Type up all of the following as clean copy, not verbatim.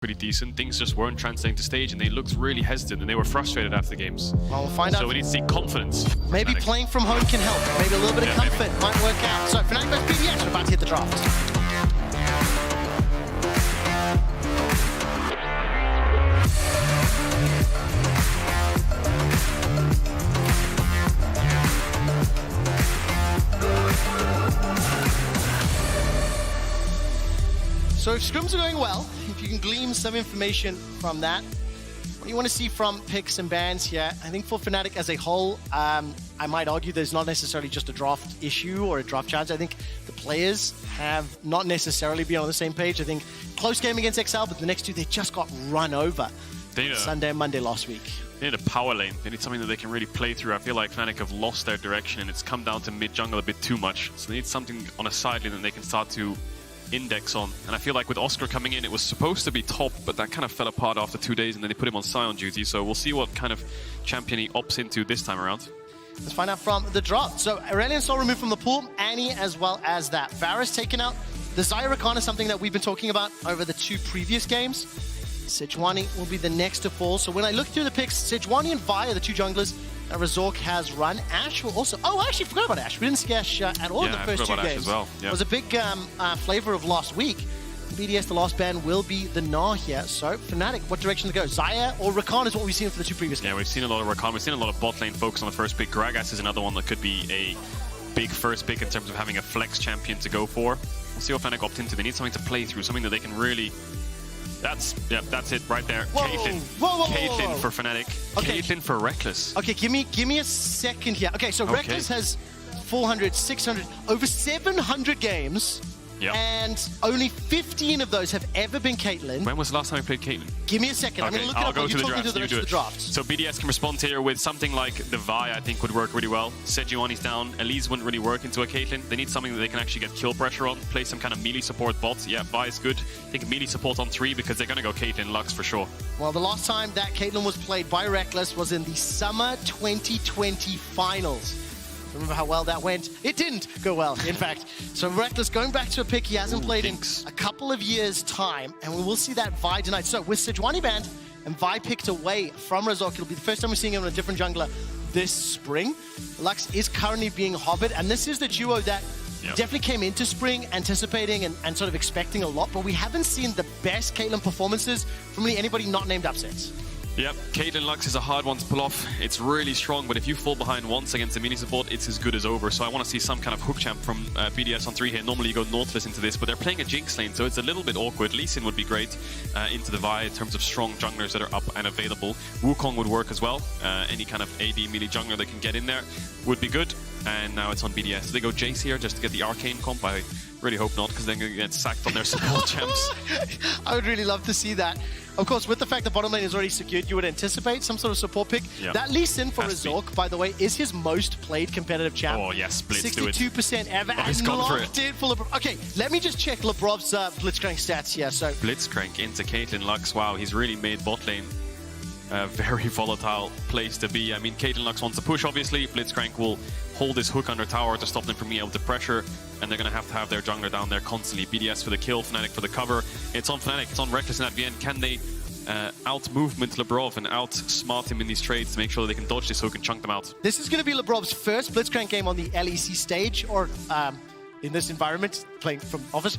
pretty decent. Things just weren't translating to stage, and they looked really hesitant, and they were frustrated after the games. Well, we'll find out. So we need to see confidence. Maybe Fnatic. playing from home can help. Maybe a little bit of comfort might work out. So Fnatic vs BDS are about to hit the draft. So if scrims are going well, if you can glean some information from that, what do you want to see from picks and bans here? I think for Fnatic as a whole, I might argue there's not necessarily just a draft issue or a draft challenge. I think the players have not necessarily been on the same page. I think close game against XL, but the next two, they just got run over Sunday and Monday last week. They need a power lane. They need something that they can really play through. I feel like Fnatic have lost their direction, and it's come down to mid-jungle a bit too much. So they need something on a side lane that they can start to index on. And I feel like with Oscar coming in, it was supposed to be top, but that kind of fell apart after 2 days, and then they put him on Scion duty. So we'll see what kind of champion he opts into this time around. Let's find out from the draft. So Aurelion Sol removed from the pool, Annie as well as that. Varus taken out. The Xayah Rakan is something that we've been talking about over the 2 previous games. Sejuani will be the next to fall. So when I look through the picks, Sejuani and Vi are the 2 junglers that Razork has run. Ash will also... Oh, I actually forgot about Ash. We didn't see Ash at all in the first 2 games. Ash as well. Yeah. It was a big flavor of last week. BDS, the last ban, will be the Gnar here. So, Fnatic, what direction to go? Xayah or Rakan is what we've seen for the 2 previous games. Yeah, we've seen a lot of Rakan. We've seen a lot of bot lane focus on the first pick. Gragas is another one that could be a big first pick in terms of having a flex champion to go for. We'll see what Fnatic opt into. They need something to play through, something that they can really... That's it right there. Whoa. Caitlyn. Whoa. Caitlyn for Fnatic. Okay. Caitlyn for Reckless. Okay, give me a second here. Okay, so Reckless has 400, 600, over 700 games. Yep. And only 15 of those have ever been Caitlyn. When was the last time we played Caitlyn? Give me a second. I'm going to look it up. I'll go to the draft. draft. You do the draft. So BDS can respond here with something like the Vi, I think would work really well. Sejuani's down. Elise wouldn't really work into a Caitlyn. They need something that they can actually get kill pressure on. Play some kind of melee support bot. Yeah, Vi is good. I think melee support on 3 because they're going to go Caitlyn Lux for sure. Well, the last time that Caitlyn was played by Reckless was in the Summer 2020 finals. Remember how well that went? It didn't go well, in fact. So Reckless going back to a pick he hasn't played in a couple of years' time, and we will see that Vi tonight. So with Sejuani banned and Vi picked away from Razork, it'll be the first time we're seeing him on a different jungler this spring. Lux is currently being Hobbit, and this is the duo that definitely came into spring anticipating and sort of expecting a lot, but we haven't seen the best Caitlyn performances from really anybody not named upsets. Yep, Caitlyn Lux is a hard one to pull off. It's really strong, but if you fall behind once against a mini support, it's as good as over. So I want to see some kind of hook champ from BDS on 3 here. Normally you go Nautilus into this, but they're playing a Jinx lane, so it's a little bit awkward. Lee Sin would be great into the Vi in terms of strong junglers that are up and available. Wukong would work as well. Any kind of AD melee jungler they can get in there would be good. And now it's on BDS. So they go Jace here just to get the Arcane comp. I really hope not, because they're going to get sacked on their support champs. I would really love to see that. Of course, with the fact that bottom lane is already secured, you would anticipate some sort of support pick. Yep. That Lee Sin for Razork, by the way, is his most played competitive champ. Oh, yes, Blitz, 62% ever, and locked in full of... Okay, let me just check Lebrov's Blitzcrank stats here. So Blitzcrank into Caitlyn Lux. Wow, he's really made bot lane a very volatile place to be. I mean, Caitlyn Lux wants to push, obviously. Blitzcrank will hold his hook under tower to stop them from being able to pressure, and they're going to have their jungler down there constantly. BDS for the kill, Fnatic for the cover. It's on Fnatic, it's on Reckless, and at the end, can they out-movement Lebrov and out-smart him in these trades to make sure that they can dodge this hook and chunk them out? This is going to be Lebrov's first Blitzcrank game on the LEC stage, or in this environment, playing from office.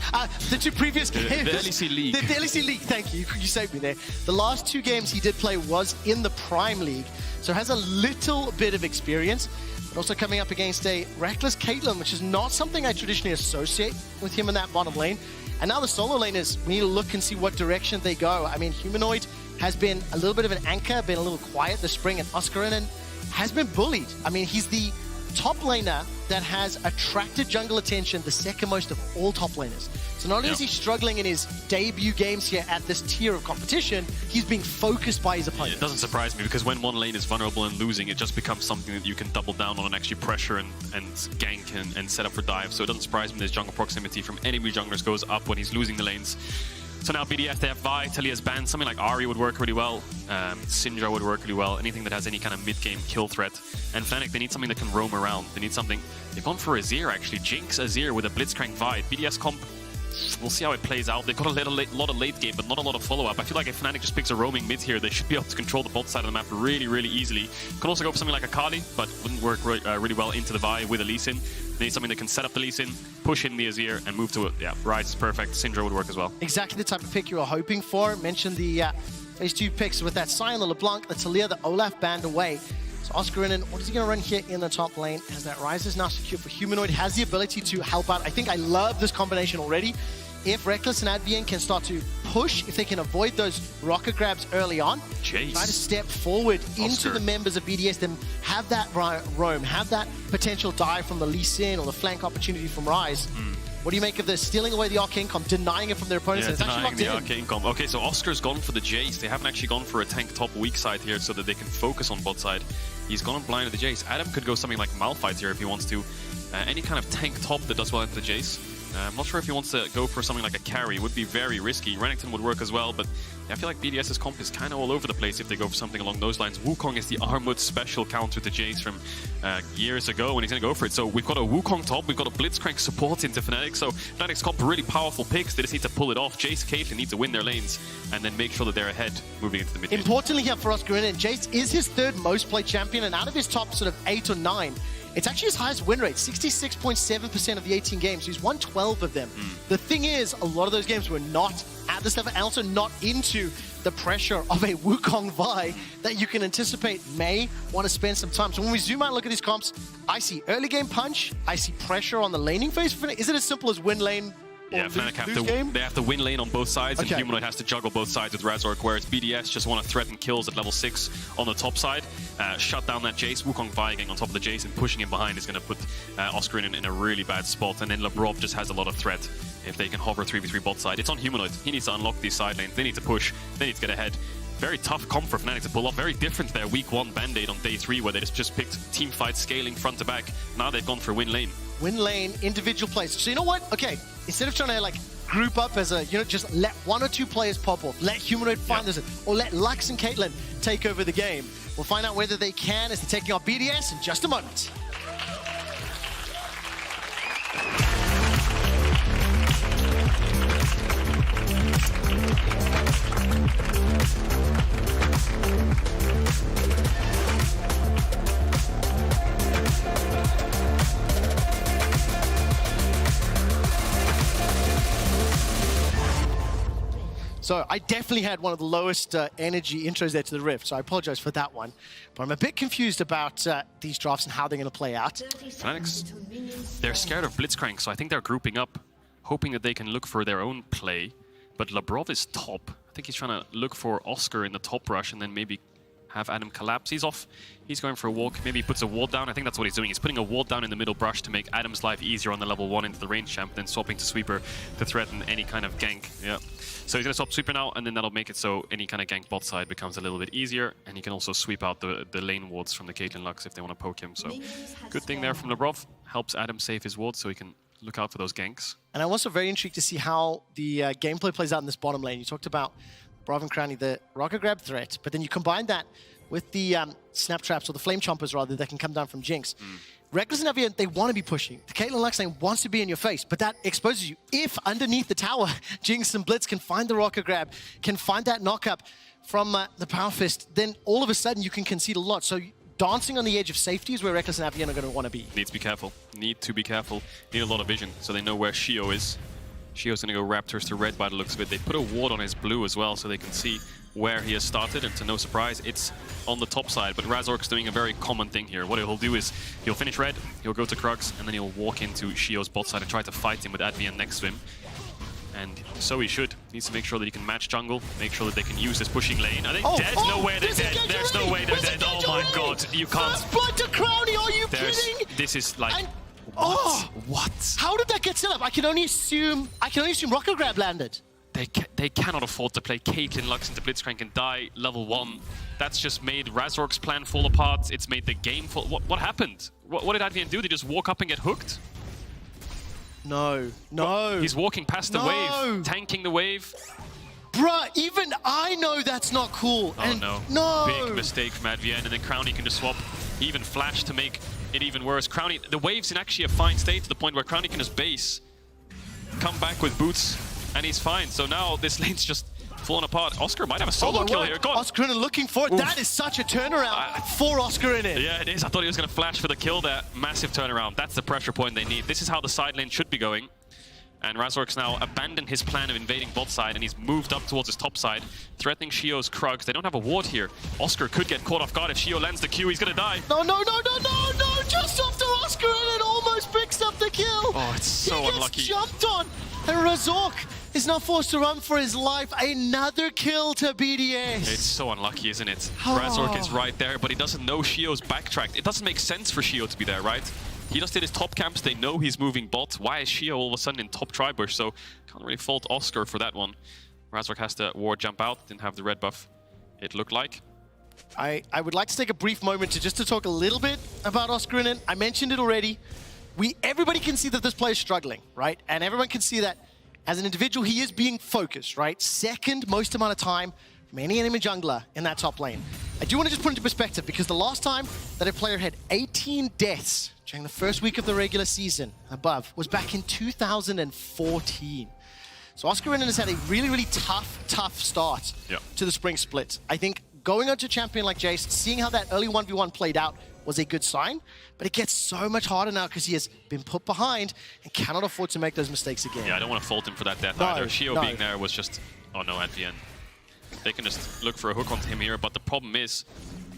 The 2 previous games. The LEC League. The LEC League, thank you. You saved me there. The last 2 games he did play was in the Prime League, so has a little bit of experience, but also coming up against a Reckless Caitlyn, which is not something I traditionally associate with him in that bottom lane. And now the solo laners, we need to look and see what direction they go. I mean, Humanoid has been a little bit of an anchor, been a little quiet this spring, and Oscarinen has been bullied. I mean, he's the top laner that has attracted jungle attention, the second most of all top laners. So not only is he struggling in his debut games here at this tier of competition, he's being focused by his opponent. It doesn't surprise me, because when one lane is vulnerable and losing, it just becomes something that you can double down on and actually pressure and gank and set up for dive. So it doesn't surprise me that his jungle proximity from enemy junglers goes up when he's losing the lanes. So now BDS, they have Vi, Talia's banned. Something like Ahri would work really well. Syndra would work really well. Anything that has any kind of mid-game kill threat. And Fnatic, they need something that can roam around. They need something... They've gone for Azir, actually. Jinx Azir with a Blitzcrank Vi. BDS comp we'll see how it plays out. They've got a lot of late game, but not a lot of follow-up. I feel like if Fnatic just picks a roaming mid here, they should be able to control the bot side of the map really, really easily. Could also go for something like a Kali, but wouldn't work really well into the Vi with a Lee Sin. They need something that can set up the Lee Sin, push in the Azir, and move to it. Yeah, Ryze is perfect. Syndra would work as well. Exactly the type of pick you were hoping for. Mentioned the phase 2 picks with that Sion, the LeBlanc, the Talia, the Olaf banned away. So Oscarinin, what is he going to run here in the top lane? As that Ryze is now secure for Humanoid, has the ability to help out. I think I love this combination already. If Rekkles and Advienne can start to push, if they can avoid those rocket grabs early on, Jace. try to step forward Oscar. into the members of BDS, then have that roam, have that potential dive from the Lee Sin or the flank opportunity from Ryze. What do you make of this? Stealing away the Arcane Comp, denying it from their opponents, and it's actually denying locked the in. Arcane Comp. Okay, so Oscar's gone for the Jace. They haven't actually gone for a tank top weak side here so that they can focus on bot side. He's gone blind to the Jace. Adam could go something like Malphite here if he wants to. Any kind of tank top that does well into the Jace. I'm not sure if he wants to go for something like a carry. It would be very risky. Renekton would work as well, but I feel like BDS's comp is kind of all over the place if they go for something along those lines. Wukong is the Armut special counter to Jace from years ago, and he's going to go for it. So we've got a Wukong top, we've got a Blitzcrank support into Fnatic, so Fnatic's comp really powerful picks. They just need to pull it off. Jace, Caitlyn need to win their lanes and then make sure that they're ahead moving into the mid. Importantly here for Oscarinin, Jace is his third most played champion, and out of his top sort of 8 or 9, it's actually his highest win rate, 66.7% of the 18 games. He's won 12 of them. The thing is, a lot of those games were not at this level and also not into the pressure of a Wukong Vi that you can anticipate may want to spend some time. So when we zoom out and look at these comps, I see early game punch, I see pressure on the laning phase. Is it as simple as win lane? Yeah, Fnatic have to win lane on both sides, and Humanoid has to juggle both sides with Razork, whereas BDS just want to threaten kills at level 6 on the top side, shut down that Jace. Wukong Vi getting on top of the Jace and pushing him behind is going to put Oscarinin in a really bad spot, and then Labrov just has a lot of threat if they can hover 3v3 bot side. It's on Humanoid. He needs to unlock these side lanes. They need to push. They need to get ahead. Very tough comp for Fnatic to pull off. Very different to their week 1 Band-Aid on day 3 where they just picked team fight scaling front to back. Now they've gone for win lane. Win lane, individual plays. So you know what? Okay, instead of trying to like group up as a, just let 1 or 2 players pop off. Let Humanoid find this, or let Lux and Caitlyn take over the game. We'll find out whether they can as they're taking off BDS in just a moment. So I definitely had one of the lowest energy intros there to the Rift, so I apologize for that one. But I'm a bit confused about these drafts and how they're going to play out. Fnatic's, they're scared of Blitzcrank, so I think they're grouping up, hoping that they can look for their own play. But Labrov is top. I think he's trying to look for Oscar in the top rush and then maybe have Adam collapse. He's off. He's going for a walk. Maybe he puts a ward down. I think that's what he's doing. He's putting a ward down in the middle brush to make Adam's life easier on the level 1 into the range champ, then swapping to Sweeper to threaten any kind of gank. Yeah. So he's going to swap Sweeper now, and then that'll make it so any kind of gank bot side becomes a little bit easier, and he can also sweep out the lane wards from the Caitlyn Lux if they want to poke him. So good thing there from Labrov. Helps Adam save his wards so he can look out for those ganks. And I'm also very intrigued to see how the gameplay plays out in this bottom lane. You talked about Brav and Crownie, the rocket grab threat, but then you combine that with the snap traps, or the flame chompers rather, that can come down from Jinx. Rekkles and Advienne, they want to be pushing. The Caitlyn Lux lane wants to be in your face, but that exposes you. If underneath the tower, Jinx and Blitz can find the rocket grab, can find that knockup from the Power Fist, then all of a sudden you can concede a lot. So dancing on the edge of safety is where Rekkles and Advienne are going to want to be. Need to be careful. Need to be careful. Need a lot of vision so they know where Shio is. Shio's going to go Raptors to red by the looks of it. They put a ward on his blue as well so they can see where he has started, and to no surprise, it's on the top side. But Razork's doing a very common thing here. What he'll do is he'll finish red, he'll go to Krugs, and then he'll walk into Shio's bot side and try to fight him with Advienne next to him. And so he should. Needs to make sure that he can match jungle, make sure that they can use this pushing lane. Are they dead? No way they're dead. There's no way they're dead. Oh my god, you can't. First blood to Crownie, are you kidding? This is like... And, What? How did that get set up? I can only assume rocket grab landed. They cannot afford to play Caitlyn Lux into Blitzcrank and die level 1. That's just made Razork's plan fall apart. It's made the game fall... What happened? What did Advienne do? Did he just walk up and get hooked? No. He's walking past the wave, tanking the wave. Bruh, even I know that's not cool. Oh no. Big mistake from Advienne, and then Crownie can just swap. He even flashed to make it even worse. Crownie, the wave's in actually a fine state to the point where Crownie can just base. come back with boots, and he's fine. So now this lane's just falling apart. Oscar might have a solo kill here. Go on. Oscarinen looking for it. That is such a turnaround for Oscarinen. Yeah, it is. I thought he was going to flash for the kill there. Massive turnaround. That's the pressure point they need. This is how the side lane should be going. And Razork's now abandoned his plan of invading bot side, and he's moved up towards his top side, threatening Shio's Krugs. They don't have a ward here. Oscar could get caught off guard. If Shio lands the Q, he's going to die. No, no, no, no, no, no! Just after Oscarinen almost picks up the kill. Oh, it's so unlucky. He gets jumped on, and Razork is now forced to run for his life. Another kill to BDS. It's so unlucky, isn't it? Razork is right there, but he doesn't know Shio's backtracked. It doesn't make sense for Shio to be there, right? He just did his top camps. They know he's moving bot. Why is Shio all of a sudden in top tri-bush? So can't really fault Oscar for that one. Razork has to ward jump out. Didn't have the red buff, it looked like. I would like to take a brief moment to talk a little bit about Oscarinen. I mentioned it already. Everybody can see that this player is struggling, right? And everyone can see that as an individual, he is being focused, right? Second most amount of time from any enemy jungler in that top lane. I do want to just put into perspective, because the last time that a player had 18 deaths during the first week of the regular season above was back in 2014. So Oscarinen has had a really, really tough start to the spring split. I think going on to a champion like Jace, seeing how that early 1v1 played out was a good sign, but it gets so much harder now because he has been put behind and cannot afford to make those mistakes again. Yeah, I don't want to fault him for that death either. Shio being there was just, oh no, at the end. They can just look for a hook onto him here, but the problem is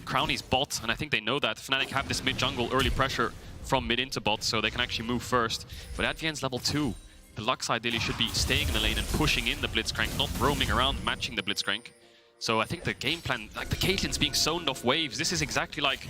Crowny's bot, and I think they know that. Fnatic have this mid-jungle early pressure from mid into bot, so they can actually move first. But Advien's level 2. The Lux ideally should be staying in the lane and pushing in the Blitzcrank, not roaming around, matching the Blitzcrank. So I think the game plan, like the Caitlyn's being zoned off waves, this is exactly like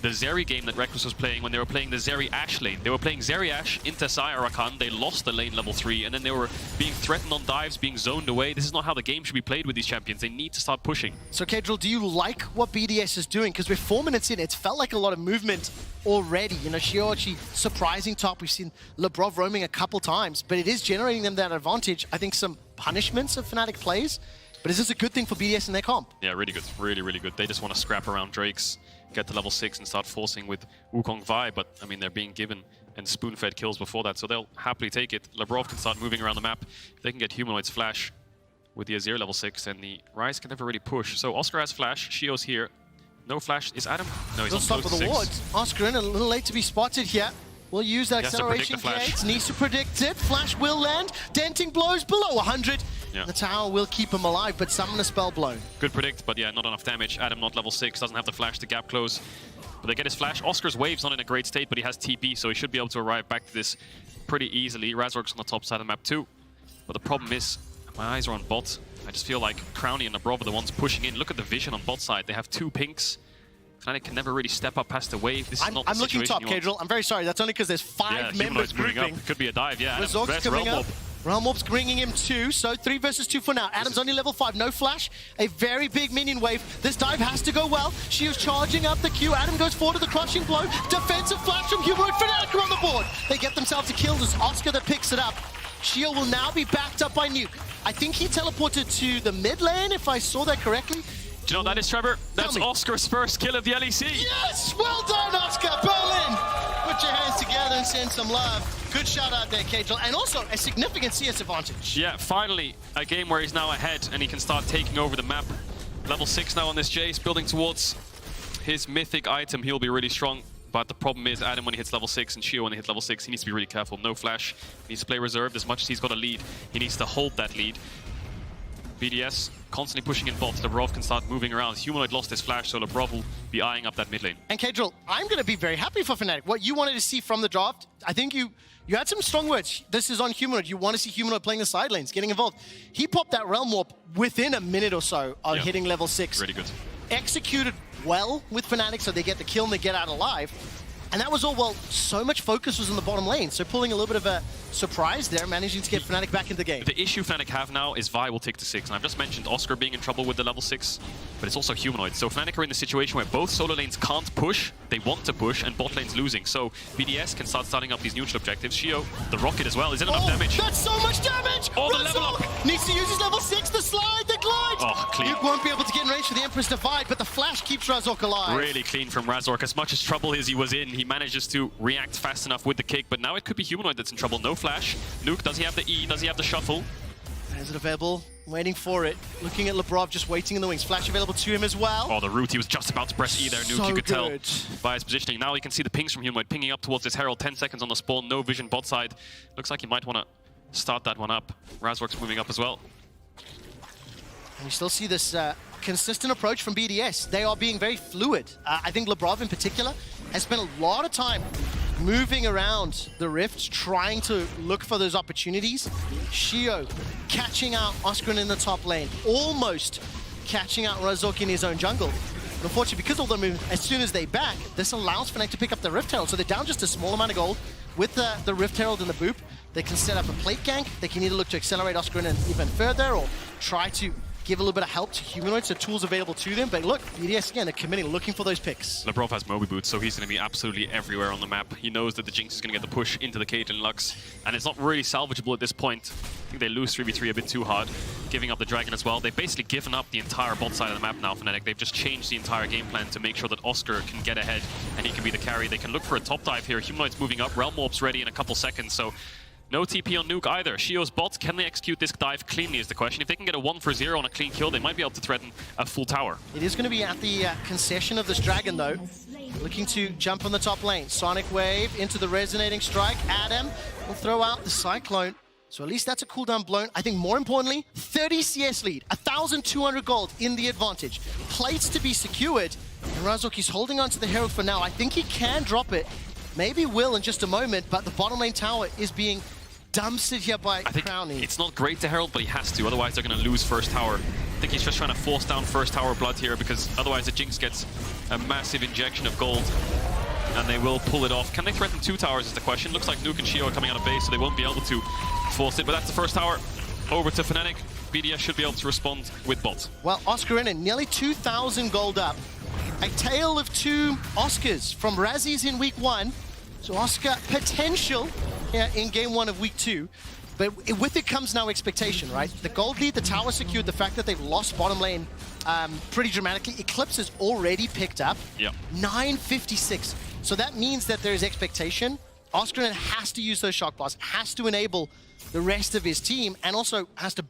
the Zeri game that Reckless was playing when they were playing the Zeri Ashe lane. They were playing Zeri Ashe into Sai Rakan, they lost the lane level 3, and then they were being threatened on dives, being zoned away. This is not how the game should be played with these champions. They need to start pushing. So Kedril, do you like what BDS is doing? Because we're 4 minutes in, it's felt like a lot of movement already. You know, Shio actually surprising top. We've seen Lebrov roaming a couple times, but it is generating them that advantage. I think some punishments of Fnatic plays, but is this a good thing for BDS in their comp? Yeah, really good. Really, really good. They just want to scrap around Drakes, get to level 6 and start forcing with Wukong Vi, but I mean, they're being given and spoon-fed kills before that, so they'll happily take it. Lebrov can start moving around the map. If they can get Humanoid's flash with the Azir level 6, and the Ryze can never really push. So Oscar has flash, Shio's here. No flash. Is Adam? No, he's on stop for the wards. Oscarinen a little late to be spotted here. We'll use that acceleration gate. Needs to predict it. Flash will land. Denting blows below 100. Yeah. The tower will keep him alive, but summon a spell blown. Good predict, but yeah, not enough damage. Adam not level 6, doesn't have the flash to gap close. But they get his flash. Oscar's wave's not in a great state, but he has TP, so he should be able to arrive back to this pretty easily. Razork's on the top side of the map too. But the problem is, my eyes are on bot. I just feel like Crowny and Lebrov are the ones pushing in. Look at the vision on bot side. They have 2 pinks. Fnatic can never really step up past the wave. This is not the I'm looking top, Kedril. I'm very sorry. That's only because there's 5 members grouping. Up. Could be a dive, yeah. Razork's coming up. Realm Orb's bringing him 2, so 3 versus 2 for now. Adam's only level 5, no flash. A very big minion wave. This dive has to go well. Shio's charging up the Q. Adam goes forward to the crushing blow. Defensive flash from Humanoid. Fnatic are on the board. They get themselves a kill. There's Oscar that picks it up. Shio will now be backed up by Nuke. I think he teleported to the mid lane, if I saw that correctly. Do you know what that is, Trevor? That's Oscar's first kill of the LEC. Yes! Well done, Oscar! Berlin! Put your hands together and send some love. Good shout out there, Kedril. And also a significant CS advantage. Yeah, finally, a game where he's now ahead and he can start taking over the map. Level 6 now on this Jace, building towards his mythic item. He'll be really strong. But the problem is, Adam, when he hits level 6 and Shio when he hits level 6, he needs to be really careful. No flash. He needs to play reserved. As much as he's got a lead, he needs to hold that lead. BDS constantly pushing in bot. Lebrov can start moving around. Humanoid lost his flash, so Lebrov will be eyeing up that mid lane. And Kedril, I'm going to be very happy for Fnatic. What you wanted to see from the draft, I think you had some strong words. This is on Humanoid. You want to see Humanoid playing the side lanes, getting involved. He popped that Realm Warp within a minute or so of hitting level 6. Really good. Executed well with Fnatic, so they get the kill and they get out alive. And that was all, well, so much focus was in the bottom lane. So pulling a little bit of a surprise there, managing to get Fnatic back in the game. The issue Fnatic have now is Vi will take to 6. And I've just mentioned Oscar being in trouble with the level 6, but it's also Humanoid. So Fnatic are in the situation where both solo lanes can't push, they want to push, and bot lane's losing. So BDS can start starting up these neutral objectives. Shio, the rocket as well. Is it enough damage? That's so much damage! Oh, the level up! Needs to use his level 6, the slide, the slide! Oh, clean. Nuke won't be able to get in range for the Empress Divide, but the flash keeps Razork alive. Really clean from Razork. As much as trouble as he was in, he manages to react fast enough with the kick, but now it could be Humanoid that's in trouble. No flash. Nuke, does he have the E? Does he have the shuffle? Is it available? Waiting for it. Looking at Lebrov, just waiting in the wings. Flash available to him as well. Oh, the root. He was just about to press E there, Nuke. So You could tell good. by his positioning. Now you can see the pings from Humanoid pinging up towards this Herald. 10 seconds on the spawn. No vision bot side. Looks like he might want to start that one up. Razork's moving up as well. And you still see this consistent approach from BDS. They are being very fluid. I think Lebrov in particular has spent a lot of time moving around the rifts, trying to look for those opportunities. Shio catching out Oscarin in the top lane, almost catching out Razork in his own jungle. But unfortunately, because all the moves, as soon as they back, this allows Fnatic to pick up the Rift Herald. So they're down just a small amount of gold. With the Rift Herald and the Boop, they can set up a plate gank. They can either look to accelerate Oscarin even further or try to give a little bit of help to Humanoid, so tools available to them. But look, BDS again, they're committing, looking for those picks. Lebrov has Moby Boots, so he's going to be absolutely everywhere on the map. He knows that the Jinx is going to get the push into the Caitlyn Lux, and it's not really salvageable at this point. I think they lose 3v3 a bit too hard, giving up the Dragon as well. They've basically given up the entire bot side of the map now, Fnatic. They've just changed the entire game plan to make sure that Oscar can get ahead, and he can be the carry. They can look for a top dive here. Humanoid's moving up, Realm Orb's ready in a couple seconds, so no TP on Nuke either. Shio's bots, can they execute this dive cleanly is the question. If they can get a 1 for 0 on a clean kill, they might be able to threaten a full tower. It is going to be at the concession of this Dragon, though. Looking to jump on the top lane. Sonic Wave into the Resonating Strike. Adam will throw out the Cyclone. So at least that's a cooldown blown. I think more importantly, 30 CS lead, 1,200 gold in the advantage. Plates to be secured. And Razork is holding on to the Herald for now. I think he can drop it. Maybe will in just a moment, but the bottom lane tower is being dumpstered here by Crownie. It's not great to Herald, but he has to, otherwise they're going to lose first tower. I think he's just trying to force down first tower blood here, because otherwise the Jinx gets a massive injection of gold, and they will pull it off. Can they threaten 2 towers is the question. Looks like Nuke and Shio are coming out of base, so they won't be able to force it, but that's the first tower. Over to Fnatic. BDS should be able to respond with bots. Well, Oscar in nearly 2,000 gold up. A tale of 2 Oscars from Razzies in week 1. So Oscar potential in game 1 of week 2. But with it comes now expectation, right? The gold lead, the tower secured, the fact that they've lost bottom lane pretty dramatically. Eclipse has already picked up 956. So that means that there is expectation. Oscar has to use those shock blasts, has to enable the rest of his team, and also has to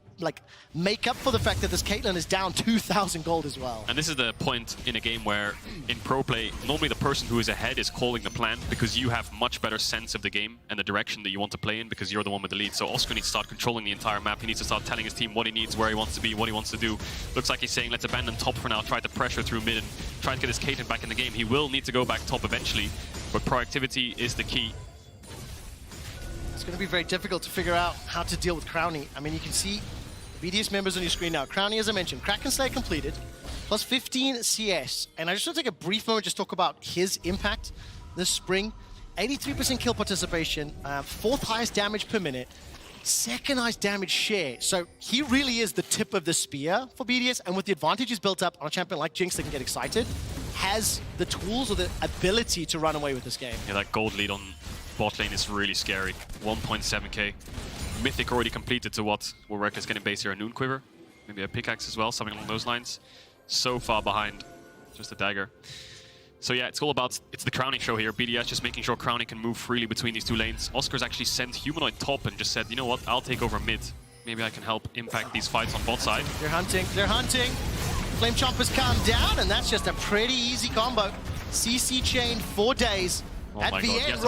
make up for the fact that this Caitlyn is down 2,000 gold as well. And this is the point in a game where, in pro play, normally the person who is ahead is calling the plan, because you have much better sense of the game and the direction that you want to play in, because you're the one with the lead. So Oscar needs to start controlling the entire map. He needs to start telling his team what he needs, where he wants to be, what he wants to do. Looks like he's saying, let's abandon top for now, try to pressure through mid and try to get his Caitlyn back in the game. He will need to go back top eventually, but proactivity is the key. It's going to be very difficult to figure out how to deal with Crownie. I mean, you can see BDS members on your screen now. Crownie, as I mentioned, Kraken Slayer completed, plus 15 CS. And I just want to take a brief moment just talk about his impact this spring. 83% kill participation, 4th highest damage per minute, 2nd highest damage share. So he really is the tip of the spear for BDS, and with the advantages built up on a champion like Jinx that can get excited, has the tools or the ability to run away with this game. Yeah, that gold lead on bot lane is really scary. 1.7k. Mythic already completed to what will Reckless getting base here? A Noon Quiver? Maybe a pickaxe as well, something along those lines. So far behind. Just a dagger. So yeah, it's all about, it's the Crownie show here. BDS just making sure Crownie can move freely between these 2 lanes. Oscar's actually sent Humanoid top and just said, you know what, I'll take over mid. Maybe I can help impact these fights on bot side. They're hunting, they're hunting. Flame Chompers come down, and that's just a pretty easy combo. CC chain 4 days. Oh At my the God, end,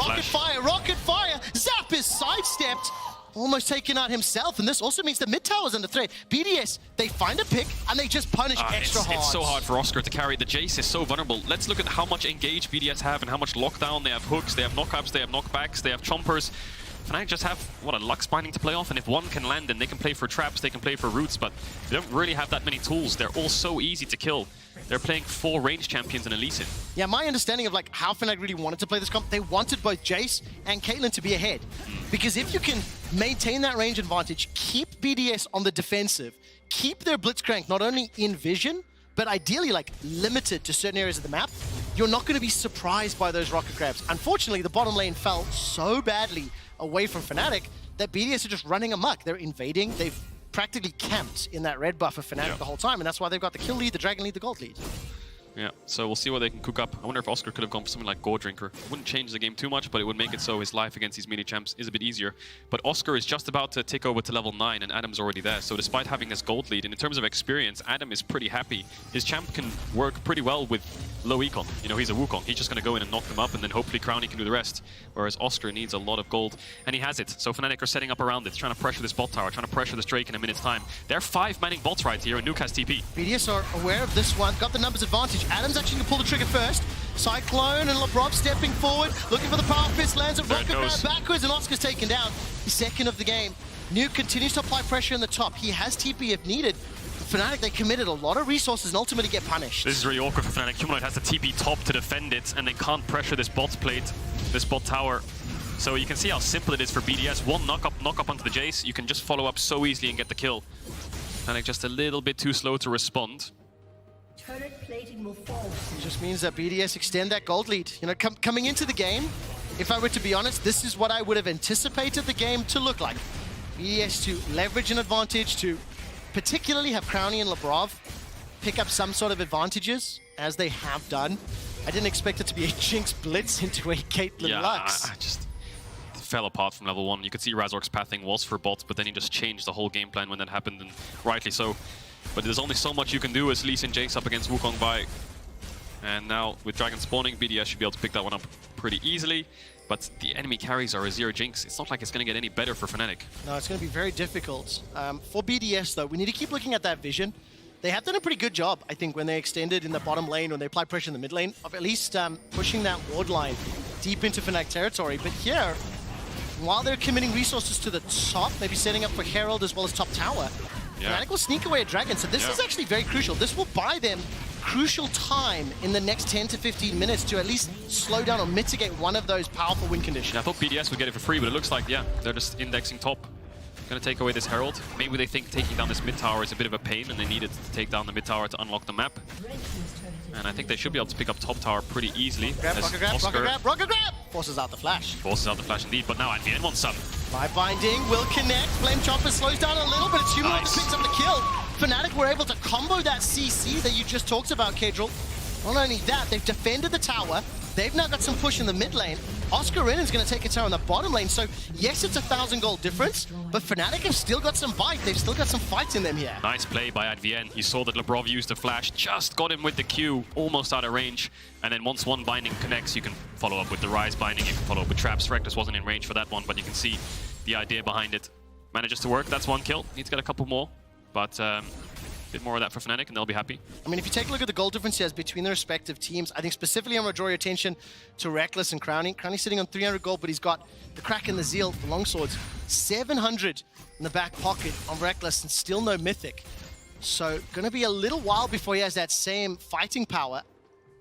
rocket fire! Zap is sidestepped! Almost taken out himself, and this also means the mid tower's under threat. BDS, they find a pick, and they just punish extra hard. It's so hard for Oscar to carry. The Jace is so vulnerable. Let's look at how much engage BDS have and how much lockdown. They have hooks, they have knockups, they have knockbacks, they have chompers. Fnatic just have, what, a Lux binding to play off, and if one can land, then they can play for traps, they can play for roots, but they don't really have that many tools. They're all so easy to kill. They're playing 4 range champions in a Lee Sin. Yeah, my understanding of how Fnatic really wanted to play this comp, they wanted both Jace and Caitlyn to be ahead. Because if you can maintain that range advantage, keep BDS on the defensive, keep their Blitzcrank not only in vision, but ideally limited to certain areas of the map, you're not going to be surprised by those rocket grabs. Unfortunately, the bottom lane fell so badly away from Fnatic that BDS are just running amok. They're invading, they've practically camped in that red buff of Fnatic the whole time, and that's why they've got the kill lead, the dragon lead, the gold lead. Yeah, so we'll see what they can cook up. I wonder if Oscar could have gone for something like Gore Drinker. Wouldn't change the game too much, but it would make it so his life against these mini champs is a bit easier. But Oscar is just about to tick over to level 9, and Adam's already there. So despite having this gold lead, and in terms of experience, Adam is pretty happy. His champ can work pretty well with low econ. You know, he's a Wukong. He's just going to go in and knock them up, and then hopefully Crowny can do the rest. Whereas Oscar needs a lot of gold, and he has it. So Fnatic are setting up around it, trying to pressure this bot tower, trying to pressure this Drake in a minute's time. They're 5-manning bots right here, and Nuke has TP. BDS are aware of this one, got the numbers advantage. Adam's actually going to pull the trigger first. Cyclone and Lebrov stepping forward, looking for the power fist, lands a rocket grab backwards, and Oscar's taken down. He's second of the game. Nuke continues to apply pressure in the top. He has TP if needed. Fnatic, they committed a lot of resources and ultimately get punished. This is really awkward for Fnatic. Humanoid has the TP top to defend it, and they can't pressure this bot plate, this bot tower. So you can see how simple it is for BDS. One knock up onto the Jace, you can just follow up so easily and get the kill. Fnatic just a little bit too slow to respond. Turret plating will fall. It just means that BDS extend that gold lead. You know, coming into the game, if I were to be honest, this is what I would have anticipated the game to look like. BDS to leverage an advantage, to particularly have Crowny and Lebrov pick up some sort of advantages, as they have done. I didn't expect it to be a Jinx blitz into a Caitlyn Lux. I just fell apart from level 1. You could see Razork's pathing was for bots, but then he just changed the whole game plan when that happened, and rightly so. But there's only so much you can do as Lee Sin Jace up against Wukong Bai. And now with Dragon spawning, BDS should be able to pick that one up pretty easily. But the enemy carries are a 0 Jinx. It's not like it's going to get any better for Fnatic. No, it's going to be very difficult. For BDS, though, we need to keep looking at that vision. They have done a pretty good job, I think, when they extended in the bottom lane, when they applied pressure in the mid lane, of at least pushing that ward line deep into Fnatic territory. But here, while they're committing resources to the top, maybe setting up for Herald as well as top tower, Fnatic will sneak away a dragon. So this is actually very crucial. This will buy them crucial time in the next 10 to 15 minutes to at least slow down or mitigate one of those powerful win conditions. I thought BDS would get it for free, but it looks like, they're just indexing top. Gonna take away this Herald. Maybe they think taking down this mid tower is a bit of a pain, and they needed to take down the mid tower to unlock the map. And I think they should be able to pick up top tower pretty easily. Rocket grab! Forces out the flash. Forces out the flash indeed, but now Advienne wants some. Live binding will connect. Flame Chopper slows down a little, but it's Humanoid that picks up the kill. Fnatic were able to combo that CC that you just talked about, Kadril. Not only that, they've defended the tower. They've now got some push in the mid lane. Oscar Rinnan's going to take a tower in the bottom lane. So, yes, it's a 1,000 gold difference, but Fnatic have still got some bite. They've still got some fight in them here. Nice play by Advienne. You saw that Lebrov used the flash, just got him with the Q, almost out of range. And then once one binding connects, you can follow up with the Rise binding, you can follow up with traps. Reckless wasn't in range for that one, but you can see the idea behind it. Manages to work. That's one kill. Needs to get a couple more, but bit more of that for Fnatic and they'll be happy. I mean, if you take a look at the goal differences between the respective teams, I think specifically I'm going to draw your attention to Reckless and Crowny. Crowny's sitting on 300 gold, but he's got the Crack and the Zeal, the longswords. 700 in the back pocket on Reckless and still no Mythic. So, going to be a little while before he has that same fighting power.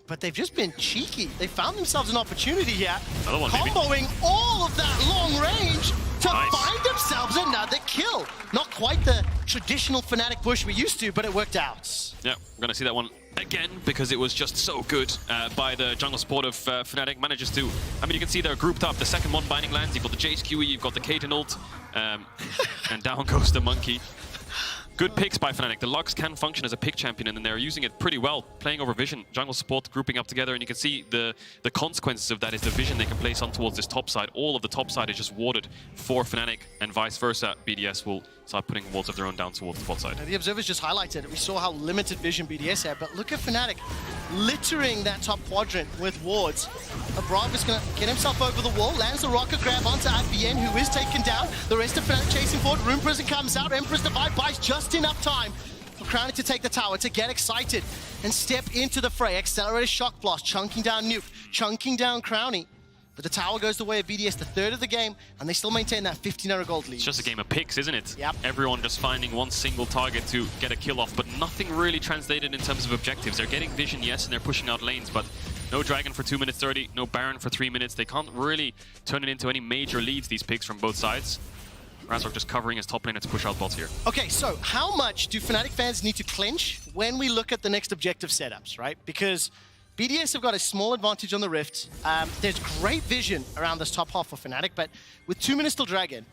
But they've just been cheeky. They found themselves an opportunity here, comboing all of that long range to find themselves another kill. Not quite the traditional Fnatic push we used to, but it worked out. Yeah, we're going to see that one again because it was just so good by the jungle support of Fnatic. Manages to, I mean, you can see they're grouped up. The second one binding lands. You've got the Jace QE, you've got the Caitlyn ult, and down goes the monkey. Good picks by Fnatic. The Lux can function as a pick champion, and they're using it pretty well. Playing over vision, jungle support grouping up together, and you can see the consequences of that is the vision they can place on towards this top side. All of the top side is just warded for Fnatic, and vice versa. BDS will start putting wards of their own down towards the bot side. Now, the observers just highlighted it. We saw how limited vision BDS had, but look at Fnatic littering that top quadrant with wards. Lebrov is going to get himself over the wall, lands the rocket grab onto Advienne, who is taken down. The rest of Fnatic chasing forward. Rune Prison comes out. Empress Divide buys just enough time for Crowny to take the tower, to get excited and step into the fray. Accelerated Shock Blast, chunking down Nuke, chunking down Crowny. But the tower goes the way of BDS, the third of the game, and they still maintain that 1,500 gold lead. It's just a game of picks, isn't it? Yep. Everyone just finding one single target to get a kill off, but nothing really translated in terms of objectives. They're getting vision, yes, and they're pushing out lanes, but no Dragon for 2 minutes 30, no Baron for 3 minutes. They can't really turn it into any major leads, these picks from both sides. Razork just covering his top laner to push out bots here. Okay, so how much do Fnatic fans need to clinch when we look at the next objective setups, right? Because BDS have got a small advantage on the Rift. There's great vision around this top half for Fnatic, but with 2 minutes till Dragon,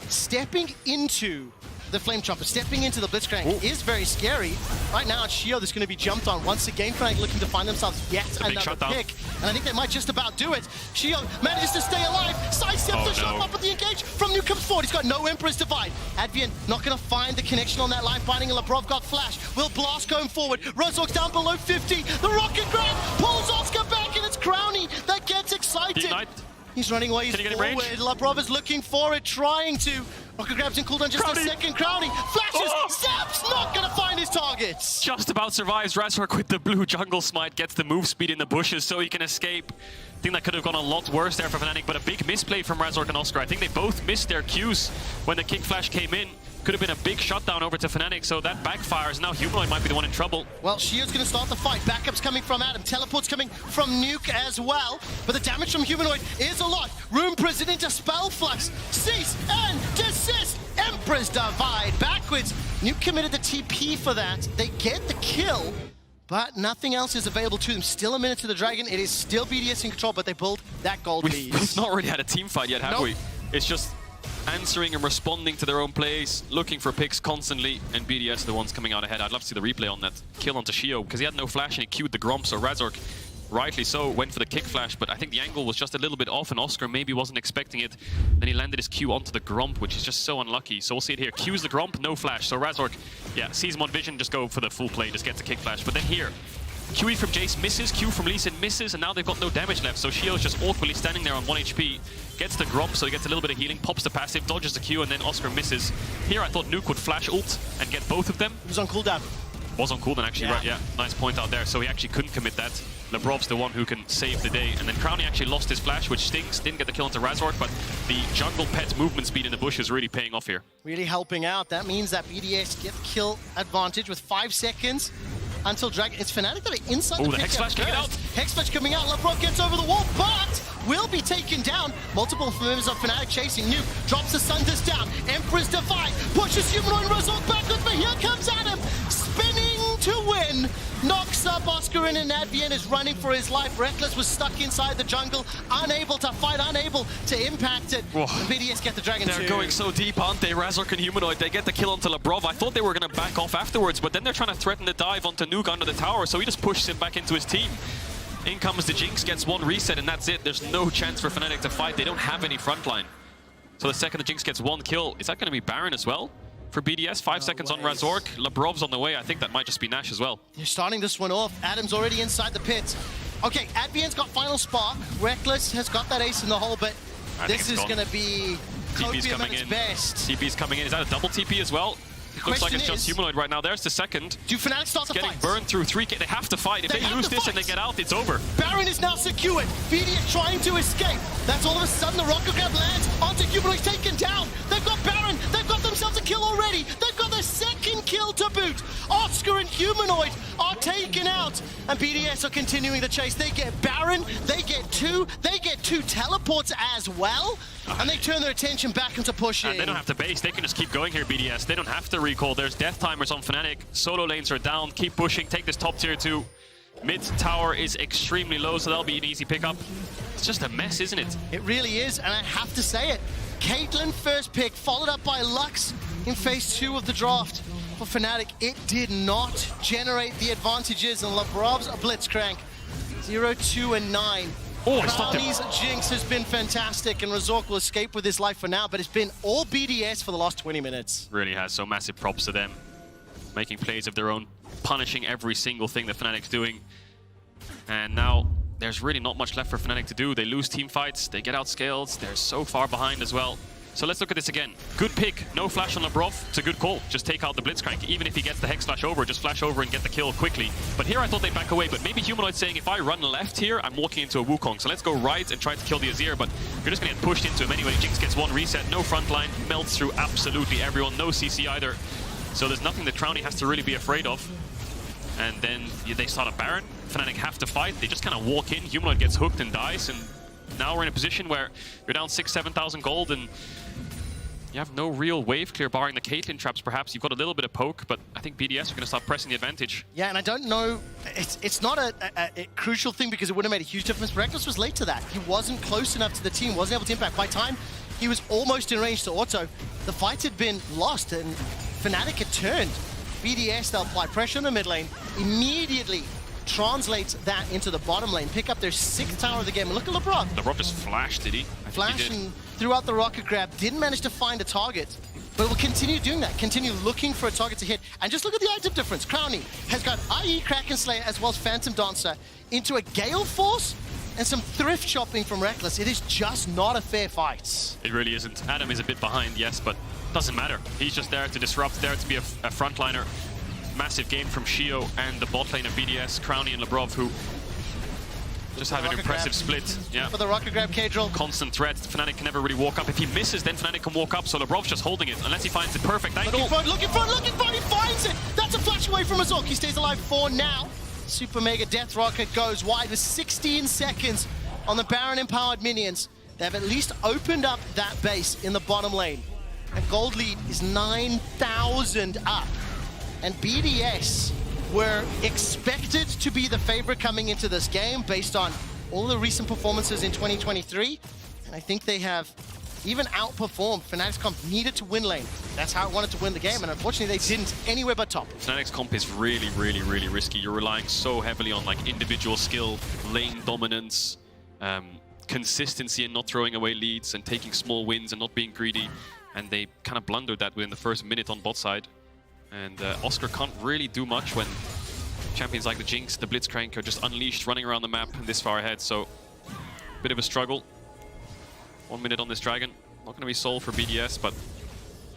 stepping into the Flame Chopper. Stepping into the Blitzcrank is very scary. Right now, it's Shio that's going to be jumped on. Once again, Fnatic looking to find themselves yet another pick. And I think they might just about do it. Shio manages to stay alive. Sidesteps the shot up with the engage. From Nuke comes forward. He's got no Emperor's Divide. Advian not going to find the connection on that life binding. Labrov got flash. Will Blast going forward. Rozork's down below 50. The rocket grab pulls Oscar back, and it's Crowny that gets excited. He's running away. He's forward. Labrov is looking for it, trying to. Rocket grabs in cooldown just a second. Crowny flashes. Zaps not going to find his targets. Just about survives. Razork with the blue jungle smite gets the move speed in the bushes so he can escape. I think that could have gone a lot worse there for Fnatic, but a big misplay from Razork and Oscar. I think they both missed their cues when the kick flash came in. Could have been a big shutdown over to Fnatic, so that backfires. Now Humanoid might be the one in trouble. Well, Shio's going to start the fight. Backups coming from Adam. Teleports coming from Nuke as well. But the damage from Humanoid is a lot. Room Prison into Spell Flux. Cease and desist. Emperor's Divide backwards. Nuke committed the TP for that. They get the kill, but nothing else is available to them. Still a minute to the Dragon. It is still BDS in control, but they pulled that gold lead. We've not really had a team fight yet, have we? It's just answering and responding to their own plays, looking for picks constantly, and BDS the ones coming out ahead. I'd love to see the replay on that kill onto Shio, because he had no flash and he queued the Gromp, so Razork, rightly so, went for the kick flash, but I think the angle was just a little bit off, and Oscar maybe wasn't expecting it. Then he landed his Q onto the Gromp, which is just so unlucky. So we'll see it here. Q's the Gromp, no flash. So Razork, yeah, sees him on vision, just go for the full play, just get the kick flash. But then here, QE from Jace misses, Q from Lee Sin misses, and now they've got no damage left. So Shio's just awkwardly standing there on 1 HP, gets the Gromp, so he gets a little bit of healing, pops the passive, dodges the Q, and then Oscar misses. Here I thought Nuke would flash ult and get both of them. He was on cooldown. Was on cooldown actually, right, yeah. Nice point out there. So he actually couldn't commit that. Labrov's the one who can save the day. And then Crowny actually lost his flash, which stinks. Didn't get the kill onto Razork, but the jungle pet movement speed in the bush is really paying off here. Really helping out. That means that BDS get the kill advantage with 5 seconds until Dragon. It's Fnatic that are inside the Hex Flash coming out. Hex Flash coming out. Labrov gets over the wall, but will be taken down. Multiple members of Fnatic chasing. Nuke drops the Sunders down. Emperor's Divide pushes Humanoid and Razork backwards, but here comes Adam, spinning to win. Knocks up Oscar in, and Advian is running for his life. Reckless was stuck inside the jungle, unable to fight, unable to impact it. BDS get the Dragon too. They're going so deep, aren't they? Razork and Humanoid, they get the kill onto Labrov. I thought they were going to back off afterwards, but then they're trying to threaten the dive onto Nuke under the tower, so he just pushes him back into his team. In comes the Jinx, gets 1 reset, and that's it. There's no chance for Fnatic to fight. They don't have any frontline. So the second the Jinx gets 1 kill, is that going to be Baron as well? For BDS, 5 seconds on Razork. Labrov's on the way. I think that might just be Nash as well. They're starting this one off. Adam's already inside the pit. Okay, Advian's got Final Spark. Reckless has got that ace in the hole, but this is going to be TP's coming in. TP's coming in. Is that a double TP as well? Looks like it's just Humanoid right now. There's the second. Do Fnatic start the fight? Getting burned through 3K. They have to fight. If they lose this and they get out, it's over. Baron is now secured. BDS trying to escape. That's all of a sudden the rocket grab lands onto Humanoid, taken down. They've got Baron. They've got themselves a kill already. They've got their second kill to boot. Oscar and Humanoid are taken out, and BDS are continuing the chase. They get Baron. They get 2. They get 2 teleports as well. And they turn their attention back into pushing. They don't have to base. They can just keep going here, BDS. They don't have to recall. There's death timers on Fnatic. Solo lanes are down. Keep pushing. Take this top tier 2. Mid tower is extremely low, so that'll be an easy pickup. It's just a mess, isn't it? It really is, and I have to say it. Caitlyn first pick, followed up by Lux in phase 2 of the draft. For Fnatic, it did not generate the advantages, and Labrov's a blitzcrank. 0, 2, and 9. Crowny's Jinx has been fantastic, and Razork will escape with his life for now, but it's been all BDS for the last 20 minutes. Really has, so massive props to them. Making plays of their own, punishing every single thing that Fnatic's doing. And now there's really not much left for Fnatic to do. They lose team fights, they get outscaled, they're so far behind as well. So let's look at this again. Good pick, no flash on Labrov. It's a good call. Just take out the Blitzcrank. Even if he gets the Hex Flash over, just flash over and get the kill quickly. But here I thought they'd back away, but maybe Humanoid saying, if I run left here, I'm walking into a Wukong. So let's go right and try to kill the Azir, but you're just gonna get pushed into him anyway. Jinx gets 1 reset, no front line, melts through absolutely everyone, no CC either. So there's nothing that Crowny has to really be afraid of. And then they start a Baron. Fnatic have to fight. They just kind of walk in. Humanoid gets hooked and dies, and now we're in a position where you're down 6,000-7,000 gold, and you have no real wave clear, barring the Caitlyn traps, perhaps. You've got a little bit of poke, but I think BDS are going to start pressing the advantage. Yeah, and I don't know, it's not a crucial thing because it would have made a huge difference. Reckless was late to that. He wasn't close enough to the team, wasn't able to impact. By time he was almost in range to auto, the fight had been lost and Fnatic had turned. BDS, they'll apply pressure in the mid lane, immediately translates that into the bottom lane, pick up their 6th tower of the game. And look at LeBron. LeBron just flashed, did he? Flashing throughout the rocket grab, didn't manage to find a target, but will continue doing that, continue looking for a target to hit. And just look at the item difference. Crowny has got IE Kraken Slayer as well as Phantom Dancer into a Gale Force and some thrift shopping from Reckless. It is just not a fair fight. It really isn't. Adam is a bit behind, yes, but doesn't matter. He's just there to disrupt, there to be a frontliner. Massive game from Shio and the bot lane of BDS, Crowny and Lebrov, who just have an impressive split. Yeah. For the rocket grab, Kadril. Constant threat. Fnatic can never really walk up. If he misses, then Fnatic can walk up, so Lebrov's just holding it, unless he finds the perfect angle. Looking front, he finds it! That's a flash away from Azok. He stays alive for now. Super Mega Death Rocket goes wide with 16 seconds on the Baron empowered minions. They have at least opened up that base in the bottom lane. And gold lead is 9,000 up. And BDS were expected to be the favorite coming into this game based on all the recent performances in 2023. And I think they have even outperformed. Fnatic's comp needed to win lane. That's how it wanted to win the game, and unfortunately they didn't anywhere but top. Fnatic's comp is really, really, really risky. You're relying so heavily on like individual skill, lane dominance, consistency and not throwing away leads and taking small wins and not being greedy. And they kind of blundered that within the first minute on bot side. And Oscar can't really do much when champions like the Jinx, the Blitzcrank are just unleashed, running around the map and this far ahead. So, bit of a struggle. 1 minute on this Dragon. Not going to be solved for BDS, but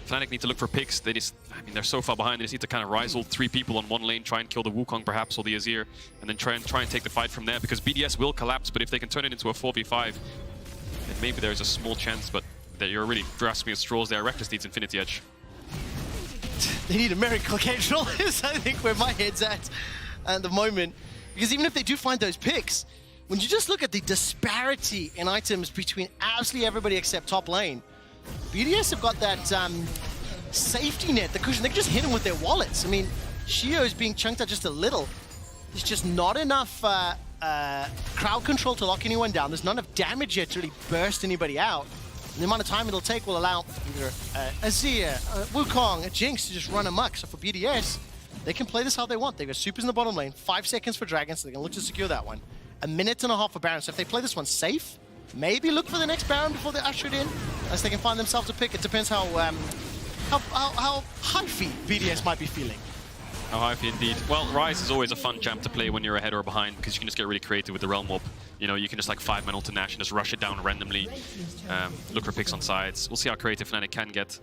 Fnatic need to look for picks. They just, I mean, they're so far behind. They just need to kind of rise all 3 people on one lane, try and kill the Wukong perhaps or the Azir, and then try and take the fight from there, because BDS will collapse. But if they can turn it into a 4v5, then maybe there's a small chance. But you're really grasping at straws there. Reckless needs Infinity Edge. They need a miracle, Kadril, is I think where my head's at the moment. Because even if they do find those picks, when you just look at the disparity in items between absolutely everybody except top lane, BDS have got that safety net, the cushion. They can just hit them with their wallets. I mean, Shio is being chunked out just a little. There's just not enough crowd control to lock anyone down. There's not enough damage yet to really burst anybody out. And the amount of time it'll take will allow either Azir, Wukong, a Jinx to just run amok. So for BDS, they can play this how they want. They've got supers in the bottom lane, 5 seconds for Dragon, so they can look to secure that one. 1.5 minutes for Baron. So if they play this one safe, maybe look for the next Baron before they usher it in, unless they can find themselves a pick. It depends how hyphy BDS might be feeling. How hyphy indeed. Well, Rise is always a fun champ to play when you're ahead or behind, because you can just get really creative with the Realm Warp. You know, you can just like 5-man ult to Nash and just rush it down randomly, look for picks on sides. We'll see how creative Fnatic can get.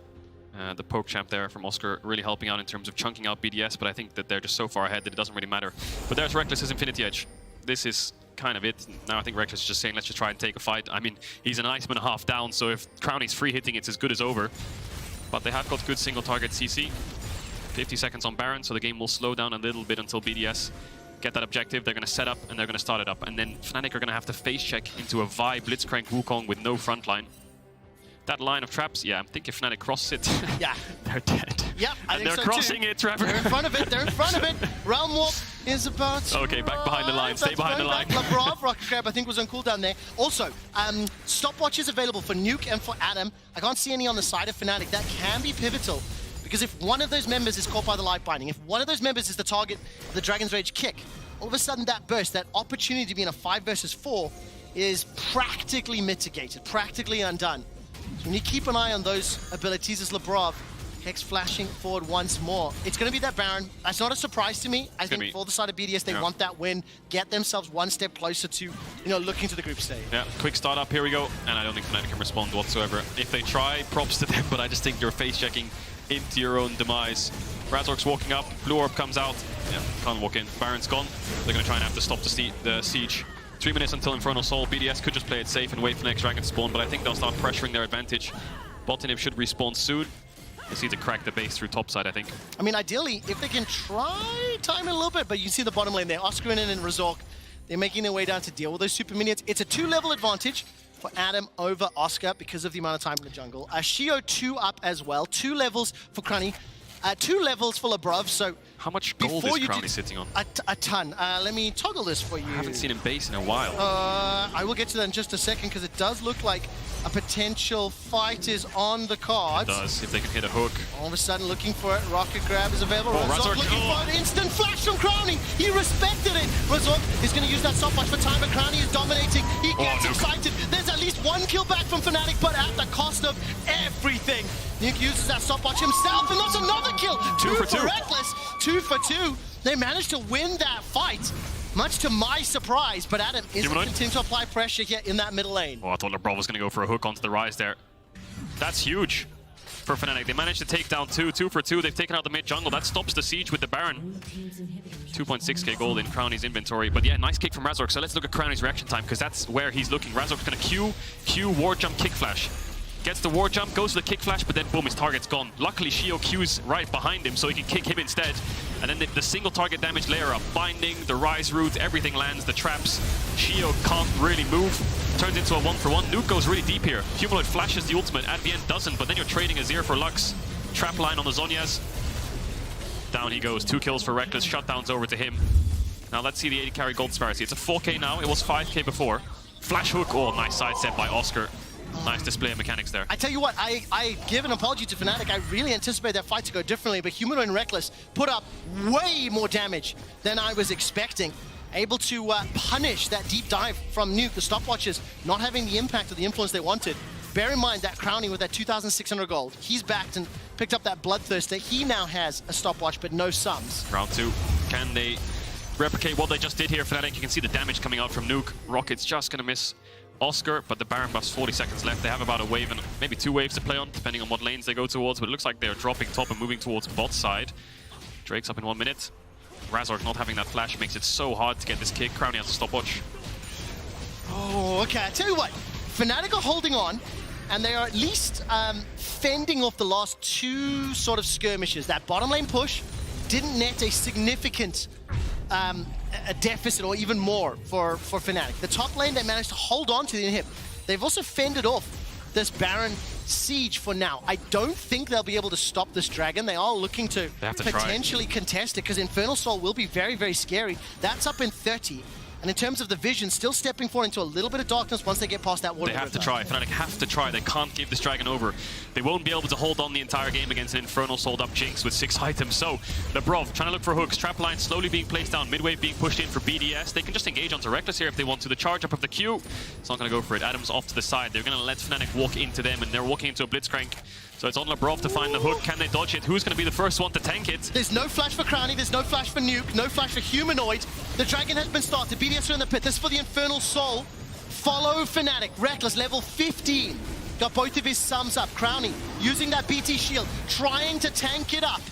The poke champ there from Oscar really helping out in terms of chunking out BDS, but I think that they're just so far ahead that it doesn't really matter. But there's Reckless's Infinity Edge. This is kind of it. Now I think Reckless is just saying, let's just try and take a fight. I mean, he's an Iceman half down, so if Crowny's free hitting, it's as good as over. But they have got good single target CC. 50 seconds on Baron, so the game will slow down a little bit until BDS get that objective. They're going to set up and they're going to start it up. And then Fnatic are going to have to face check into a Vi Blitzcrank Wukong with no front line. That line of traps, yeah, I think if Fnatic crosses it, yeah, they're dead. Yeah, I and think they're so crossing too. it, Trevor. They're in front of it, they're in front of it. Realm Warp is about to okay, back behind the line, stay behind the line. Lebrov, Rocket Grab, I think was on cooldown there. Also, stopwatches available for Nuke and for Adam. I can't see any on the side of Fnatic. That can be pivotal, because if one of those members is caught by the light binding, if one of those members is the target of the Dragon's Rage kick, all of a sudden that burst, that opportunity to be in a 5 versus 4 is practically mitigated, practically undone. So we need to keep an eye on those abilities as Lebrov. Hex flashing forward once more. It's going to be that Baron. That's not a surprise to me. I think for the side of BDS, they want that win, get themselves one step closer to, looking to the group stage. Yeah, quick start up, here we go. And I don't think Fnatic can respond whatsoever. If they try, props to them, but I just think you're face checking into your own demise. Razork's walking up, Blue Orb comes out. Yeah, can't walk in. Baron's gone. They're going to try and have to stop the siege. 3 minutes until Infernal Soul. BDS could just play it safe and wait for next Dragon to spawn, but I think they'll start pressuring their advantage. Bottom should respawn soon. Just need to crack the base through topside, I think. I mean, ideally, if they can try time it a little bit, but you see the bottom lane there. Oscar and Razork, they're making their way down to deal with those super minions. It's a 2-level advantage for Adam over Oscar because of the amount of time in the jungle. Shio 2 up as well. 2 levels for Crunny. 2 levels full of bruv, so How much gold is Crowny sitting on? a ton. Let me toggle this for you. I haven't seen him base in a while. I will get to that in just a second, because it does look like a potential fight is on the cards. It does, if they can hit a hook. All of a sudden looking for it. Rocket grab is available. Oh, Razork looking for an instant flash from Crowny. He respected it. Razork is going to use that stopwatch for time, but Crowny is dominating. He gets excited. There's at least 1 kill back from Fnatic, but at the cost of everything. Nuke uses that stopwatch himself, and that's another kill. 2 for 2. Reckless. 2 for 2. They managed to win that fight, much to my surprise, but Adam is continuing to apply pressure here in that middle lane. Oh, I thought LeBron was going to go for a hook onto the rise there. That's huge for Fnatic. They managed to take down 2 for 2. They've taken out the mid jungle. That stops the siege with the Baron. 2.6k gold in Crowny's inventory. But yeah, nice kick from Razork. So let's look at Crowny's reaction time, because that's where he's looking. Razork's going to Q, ward jump, kick flash. Gets the ward jump, goes for the kick flash, but then boom, his target's gone. Luckily, Shio Q's right behind him, so he can kick him instead. And then the single target damage layer up. Binding, the rise route, everything lands, the traps. Shio can't really move. Turns into a 1-for-1. Nuke goes really deep here. Humanoid flashes the ultimate, at the end doesn't, but then you're trading Azir for Lux. Trap line on the Zhonya's. Down he goes. 2 kills for Reckless. Shutdowns over to him. Now let's see the 80 carry gold disparity. It's a 4k now. It was 5k before. Flash hook. Oh, nice sidestep by Oscar. Nice display of mechanics there. I tell you what, I give an apology to Fnatic. I really anticipated that fight to go differently, but Humanoid and Reckless put up way more damage than I was expecting. Able to punish that deep dive from Nuke, the stopwatches not having the impact or the influence they wanted. Bear in mind that Crowny with that 2,600 gold, he's backed and picked up that Bloodthirster. He now has a stopwatch, but no sums. Round 2. Can they replicate what they just did here, Fnatic? You can see the damage coming out from Nuke. Rocket's just gonna miss Oscar, but the Baron buff's 40 seconds left. They have about a wave and maybe 2 waves to play on, depending on what lanes they go towards, but it looks like they're dropping top and moving towards bot side. Drake's up in 1 minute. Razork not having that flash makes it so hard to get this kick. Crowny has a stopwatch. Oh, okay. I tell you what, Fnatic are holding on, and they are at least fending off the last 2 sort of skirmishes. That bottom lane push didn't net a significant a deficit or even more for Fnatic. The top lane, they managed to hold on to the inhib. They've also fended off this Baron siege for now. I don't think they'll be able to stop this dragon. They are looking to potentially contest it, because Infernal Soul will be very, very scary. That's up in 30. And in terms of the vision, still stepping forward into a little bit of darkness once they get past that water. They have to try. Fnatic have to try. They can't give this dragon over. They won't be able to hold on the entire game against an Infernal Souled up Jinx with 6 items. So, the Brov trying to look for hooks. Trap line slowly being placed down. Midwave being pushed in for BDS. They can just engage onto Reckless here if they want to. The charge up of the Q. It's not going to go for it. Adam's off to the side. They're going to let Fnatic walk into them, and they're walking into a Blitzcrank. So it's on LeBron to find the hook. Can they dodge it? Who's going to be the first one to tank it? There's no flash for Crowny, there's no flash for Nuke, no flash for Humanoid. The dragon has been started. BDS are in the pit. This is for the Infernal Soul. Follow Fnatic. Reckless, level 15. Got both of his sums up. Crowny using that BT shield, trying to tank it up.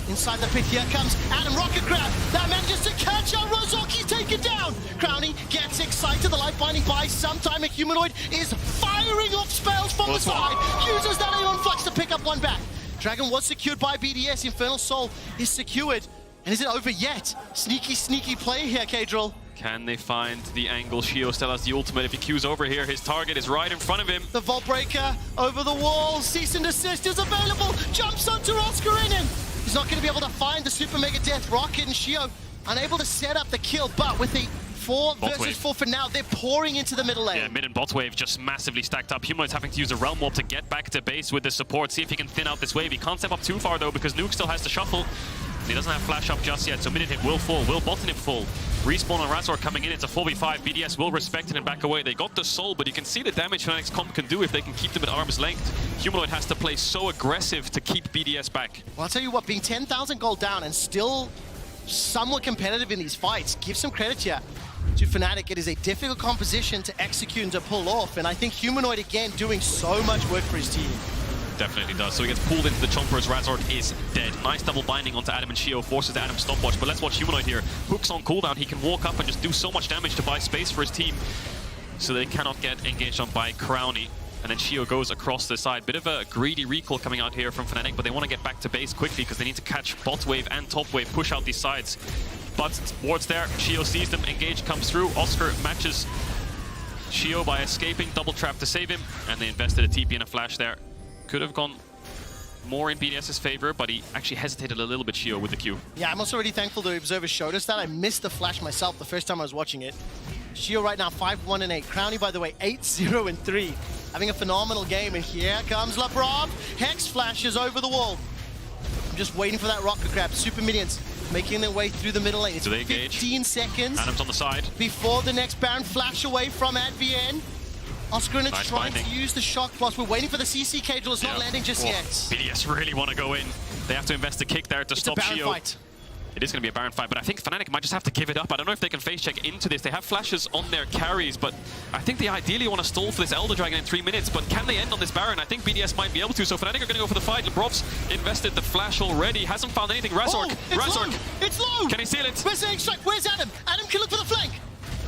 Inside the pit, here comes Adam. Rocket grab. That manages to catch out Razork. He's taken down. Crowny gets excited. The life binding buys some time. A Humanoid is firing off spells from the side. Uses that Aeon Flux to pick up 1 back. Dragon was secured by BDS. Infernal Soul is secured. And is it over yet? Sneaky, sneaky play here, Kadril. Can they find the angle? Shio still has the ultimate. If he Q's over here, his target is right in front of him. The Vault Breaker over the wall. Cease and desist is available. Jumps onto Oscarinen. He's not going to be able to find the Super Mega Death. Rocket and Shio unable to set up the kill, but with the 4 versus 4 for now, they're pouring into the middle lane. Yeah, mid and bot wave just massively stacked up. Humanoid's having to use a Realm Warp to get back to base with the support. See if he can thin out this wave. He can't step up too far though, because Nuke still has to shuffle. He doesn't have flash up just yet, so mid hit will fall. Will bot inhib fall? Respawn on Razork coming in. It's a 4v5. BDS will respect it and back away. They got the soul, but you can see the damage Fnatic's comp can do if they can keep them at arm's length. Humanoid has to play so aggressive to keep BDS back. Well, I'll tell you what, being 10,000 gold down and still somewhat competitive in these fights, give some credit here to Fnatic. It is a difficult composition to execute and to pull off, and I think Humanoid again doing so much work for his team. Definitely does. So he gets pulled into the chomper as Razork is dead. Nice double binding onto Adam and Shio, forces the Adam stopwatch. But let's watch Humanoid here. Hooks on cooldown. He can walk up and just do so much damage to buy space for his team. So they cannot get engaged on by Crowny. And then Shio goes across the side. Bit of a greedy recall coming out here from Fnatic, but they want to get back to base quickly because they need to catch bot wave and top wave, push out these sides. But wards there. Shio sees them. Engage comes through. Oscar matches Shio by escaping. Double trap to save him. And they invested a TP and a flash there. Could have gone more in BDS's favor, but he actually hesitated a little bit, Shio, with the Q. Yeah, I'm also really thankful the observers showed us that. I missed the flash myself the first time I was watching it. Shio right now 5-1-8. Crowny, by the way, 8-0-3. Having a phenomenal game, and here comes Labrov. Hex flashes over the wall. I'm just waiting for that rocket grab. Super minions making their way through the middle lane. It's Do they 15 engage? seconds Adam's on the side. before the next Baron flash away from Advn. Oscar and it's Nice trying binding. to use the shock plus. We're waiting for the CC cage. It's not Yeah. landing just Oh, yet. BDS really want to go in. They have to invest a kick there to It's a stop Baron Shio. fight. It is going to be a Baron fight, but I think Fnatic might just have to give it up. I don't know if they can face check into this. They have flashes on their carries, but I think they ideally want to stall for this Elder Dragon in 3 minutes. But can they end on this Baron? I think BDS might be able to. So Fnatic are going to go for the fight. Lebrov's invested the flash already. Hasn't found anything. Razork. Oh, it's Razork. low! It's low! Can he steal it? Where's the extract? Where's Adam? Adam can look for the flank.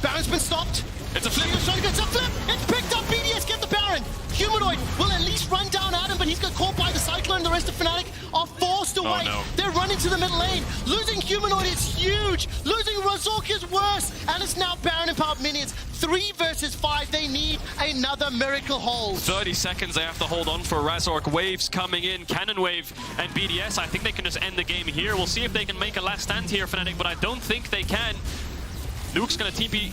Baron's been stopped. It's a flip. Shio's trying to get some flip. It's picked up. BDS get the Baron. Humanoid will at least run down Adam, but he's got caught by the Cyclone. The rest of Fnatic are forced away. no. They're running to the middle lane. Losing Humanoid is huge. Losing Razork is worse. And it's now Baron empowered minions. 3 versus 5. They need another miracle hold. 30 seconds they have to hold on for Razork. Waves coming in, Cannon Wave and BDS. I think they can just end the game here. We'll see if they can make a last stand here, Fnatic, but I don't think they can. Nuke's gonna TP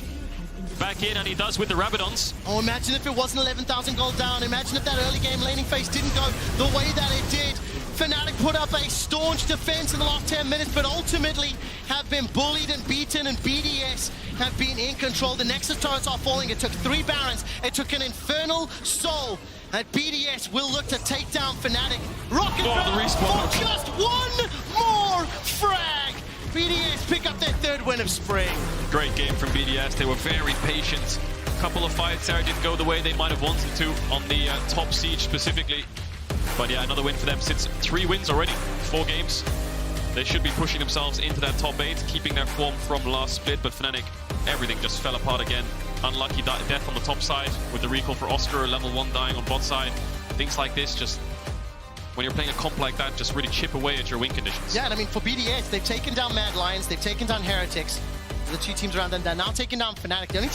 back in, and he does with the Rabadons. Oh, imagine if it wasn't 11,000 gold down. Imagine if that early game laning phase didn't go the way that it did. Fnatic put up a staunch defense in the last 10 minutes, but ultimately have been bullied and beaten, and BDS have been in control. The Nexus turrets are falling. It took 3 Barons. It took an Infernal Soul. And BDS will look to take down Fnatic. Rocket Oh, the Barrel respawn. for just one more frag. BDS pick up their 3rd win of spring. Great game from BDS. They were very patient. A couple of fights there didn't go the way they might have wanted to on the top siege specifically. But yeah, another win for them. Since 3 wins already, 4 games. They should be pushing themselves into that top 8, keeping their form from last split. But Fnatic, everything just fell apart again. Unlucky death on the top side with the recall for Oscar, level 1 dying on bot side. Things like this, just when you're playing a comp like that, just really chip away at your win conditions. Yeah, and I mean, for BDS, they've taken down Mad Lions, they've taken down Heretics, the 2 teams around them. They're now taking down Fnatic. The only team